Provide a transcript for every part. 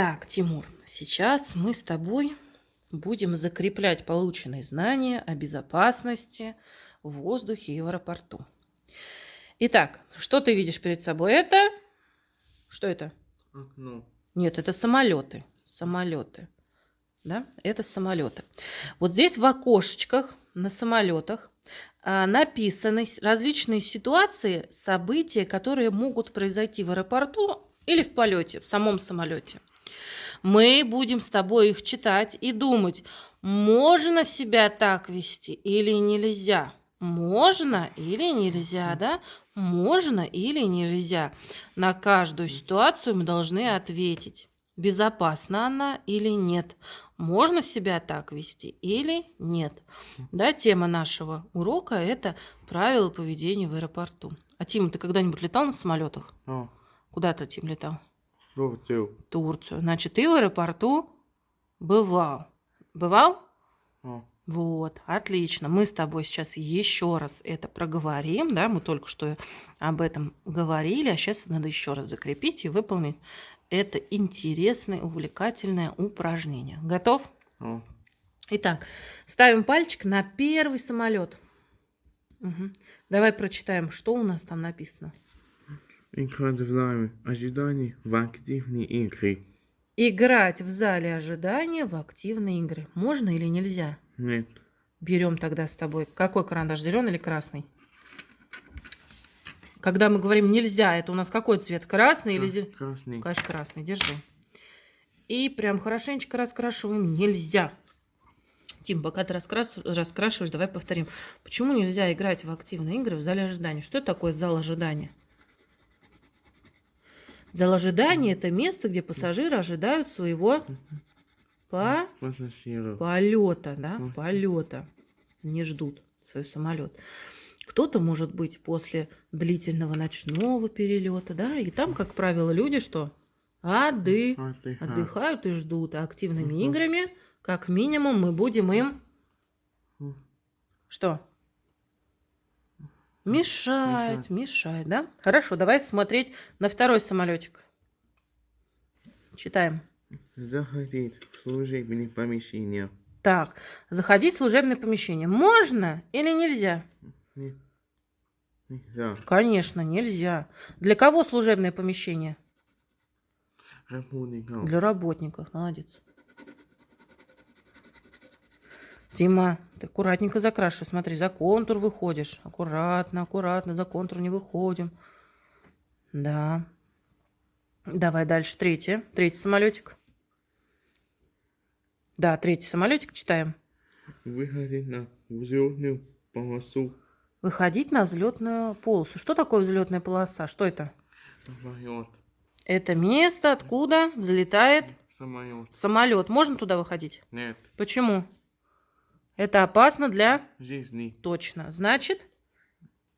Так, Тимур, сейчас мы с тобой будем закреплять полученные знания о безопасности в воздухе и в аэропорту. Итак, что ты видишь перед собой? Это? Что это? Окно. Нет, это самолеты. Самолеты. Да, это самолеты. Вот здесь в окошечках на самолетах написаны различные ситуации, события, которые могут произойти в аэропорту или в полете, в самом самолете. Мы будем с тобой их читать и думать, можно себя так вести или нельзя. Можно или нельзя, да? Можно или нельзя. На каждую ситуацию мы должны ответить, безопасна она или нет. Можно себя так вести или нет. Да, тема нашего урока – это правила поведения в аэропорту. А, Тима, ты когда-нибудь летал на самолетах? О, Куда ты, Тим, летал? Турцию. Турцию. Значит, ты в аэропорту бывал. Бывал? О, Вот, отлично. Мы с тобой сейчас еще раз это проговорим, да, мы только что об этом говорили, а сейчас надо еще раз закрепить и выполнить это интересное, увлекательное упражнение. Готов? о. Итак, ставим пальчик на первый самолет. Мгм. Давай прочитаем, что у нас там написано. Играть в зале ожиданий в активные игры. Играть в зале ожидания в активные игры. Можно или нельзя? Нет. Берем тогда с тобой. Какой карандаш, зеленый или красный? Когда мы говорим нельзя, это у нас какой цвет? Красный или зеленый? Красный. Конечно, красный. Держи. И прям хорошенечко раскрашиваем нельзя. Тим, пока ты раскрашиваешь, давай повторим. Почему нельзя играть в активные игры в зале ожидания? Что это такое зал ожидания? Зал ожидания – это место, где пассажиры ожидают своего Пассажиров. полета, да, полета. Не ждут свой самолет. Кто-то, может быть, после длительного ночного перелета, да, и там, как правило, люди что? Отдыхают и ждут. А активными играми, как минимум, мы будем им что? Мешать, да? Хорошо, давай смотреть на второй самолетик. Читаем. Заходить в служебные помещения. Так, заходить в служебное помещение. Можно или нельзя? Нет. Нельзя. Конечно, нельзя. Для кого служебное помещение? Работников. Для работников. Молодец. Тима, ты аккуратненько закрашивай. Смотри, за контур выходишь. Аккуратно, аккуратно, за контур не выходим. Да. Давай дальше. Третий самолетик. Да, третий самолетик читаем. Выходить на взлетную полосу. Выходить на взлетную полосу. Что такое взлетная полоса? Что это? Самолет. Это место, откуда взлетает Самолет. самолет. Можно туда выходить? Нет. Почему? Это опасно для... Жизни. Точно. Значит,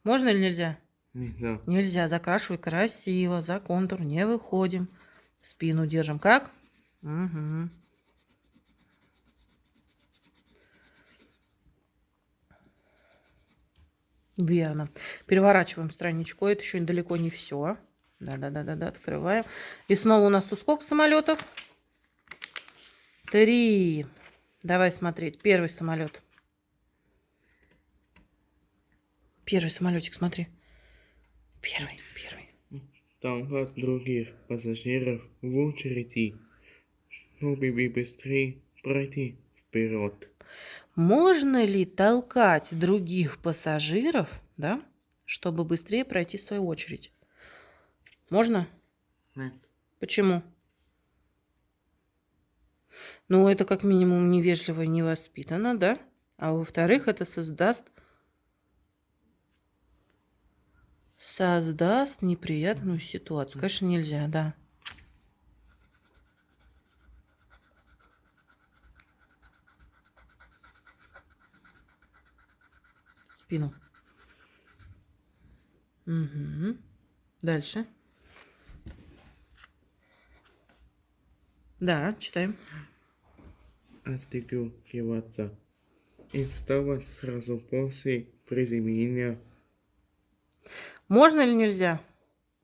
можно или нельзя? Нельзя. Нельзя. Закрашивай красиво. За контур не выходим. Спину держим. Как? Угу. Верно. Переворачиваем страничку. Это еще далеко не все. Да. Открываем. И снова у нас тут сколько самолетов? 3. Давай смотреть. Первый самолет. Первый самолетик, смотри. Первый. Толкать других пассажиров в очереди, чтобы быстрее пройти вперед. Можно ли толкать других пассажиров, да, чтобы быстрее пройти свою очередь? Можно? Нет. Почему? Ну, это как минимум невежливо и невоспитанно, да? А во-вторых, это создаст неприятную ситуацию. Конечно, нельзя, да. Спину. Угу. Дальше. Да, читаем. Отстегиваться и вставать сразу после приземления. Можно или нельзя?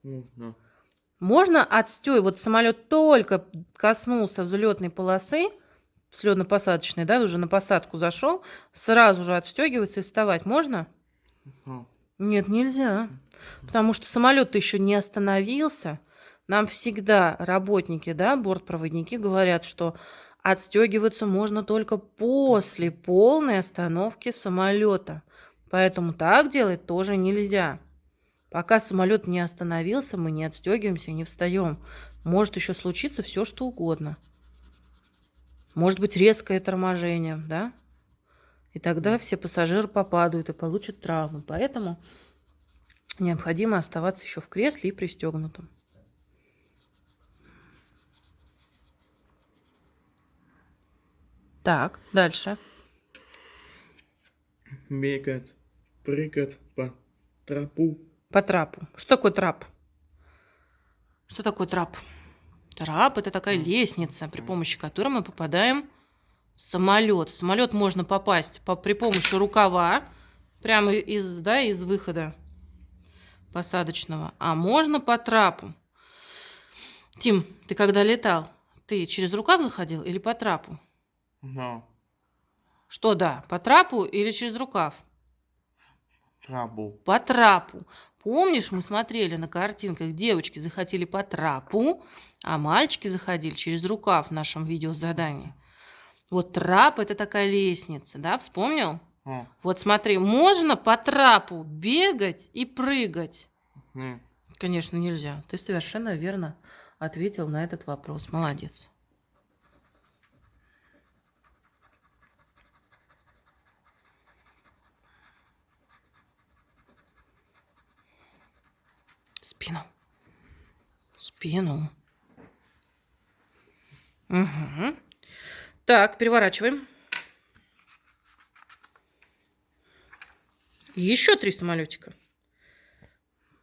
Можно. Можно отстёгивать. Вот самолет только коснулся взлетной полосы, взлетно-посадочной, да, уже на посадку зашел, сразу же отстегиваться и вставать. Можно? No. Нет, нельзя. Потому что самолет еще не остановился. Нам всегда работники, да, бортпроводники говорят, что отстегиваться можно только после полной остановки самолета. Поэтому так делать тоже нельзя. Пока самолет не остановился, мы не отстегиваемся, не встаем. Может еще случиться все, что угодно. Может быть резкое торможение, да? И тогда все пассажиры попадают и получат травму. Поэтому необходимо оставаться еще в кресле и пристегнутым. Так, дальше. Бегать, прыгать по трапу. По трапу. Что такое трап? Что такое трап? Трап – это такая лестница, при помощи которой мы попадаем в самолет. В самолет можно попасть при помощи рукава, прямо из выхода посадочного. А можно по трапу. Тим, ты когда летал, ты через рукав заходил или по трапу? No. Что да, по трапу или через рукав? Трапу. По трапу. Помнишь, мы смотрели на картинках, девочки заходили по трапу, а мальчики заходили через рукав в нашем видеозадании. Вот трап – это такая лестница, да, вспомнил? No. Вот смотри, можно по трапу бегать и прыгать? Нет. Конечно, нельзя. Ты совершенно верно ответил на этот вопрос. Молодец. Спину. Спину. Угу. Так, переворачиваем. Еще 3 самолетика.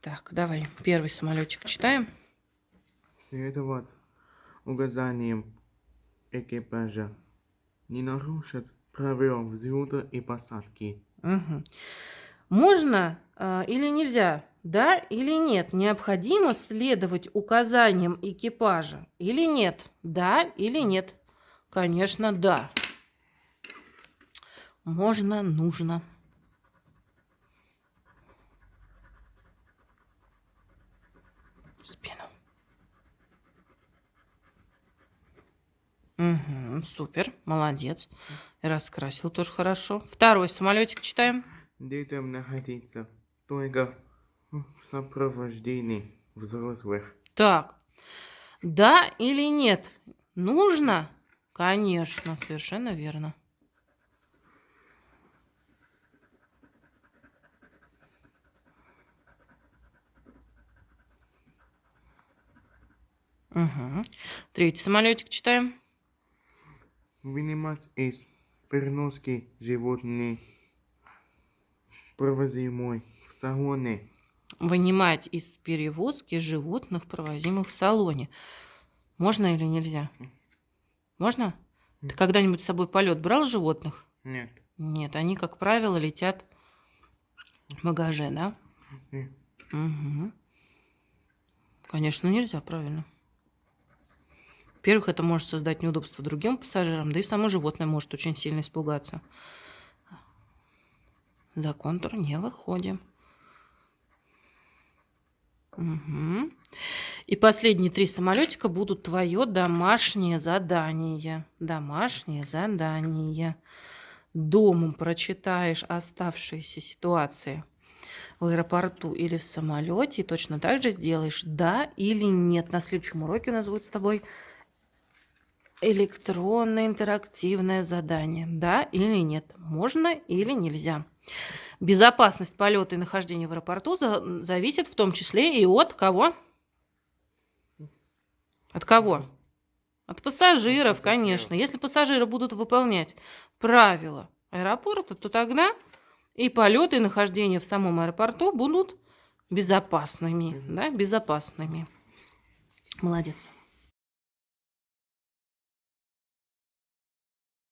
Так, давай первый самолетик читаем. Следовать указаниям экипажа. Не нарушать правила взлета и посадки. Угу. Можно или нельзя? Да или нет? Необходимо следовать указаниям экипажа или нет? Да или нет? Конечно, да. Можно, нужно. Спину. Угу, супер, молодец. Раскрасил тоже хорошо. Второй самолетик читаем. Детям находиться только в сопровождении взрослых. Так, да или нет? Нужно? Конечно, совершенно верно. Угу. Третий самолетик читаем. Вынимать из переноски животные, провозимой в салоне. Вынимать из перевозки животных, провозимых в салоне. Можно или нельзя? Можно? Ты когда-нибудь с собой полет брал животных? Нет. Нет, они, как правило, летят в багаже, да? Нет. Угу. Конечно, нельзя, правильно. Во-первых, это может создать неудобства другим пассажирам, да и само животное может очень сильно испугаться. За контур не выходим. Угу. И последние 3 самолетика будут твое домашнее задание. Домашнее задание. Дома прочитаешь оставшиеся ситуации в аэропорту или в самолете и точно так же сделаешь да или нет. На следующем уроке у нас будет с тобой электронное интерактивное задание. Да или нет? Можно или нельзя? Безопасность полета и нахождения в аэропорту зависит в том числе и от кого? От кого? От пассажиров, конечно. Если пассажиры будут выполнять правила аэропорта, то тогда и полеты, и нахождение в самом аэропорту будут безопасными. Да? Безопасными. Молодец.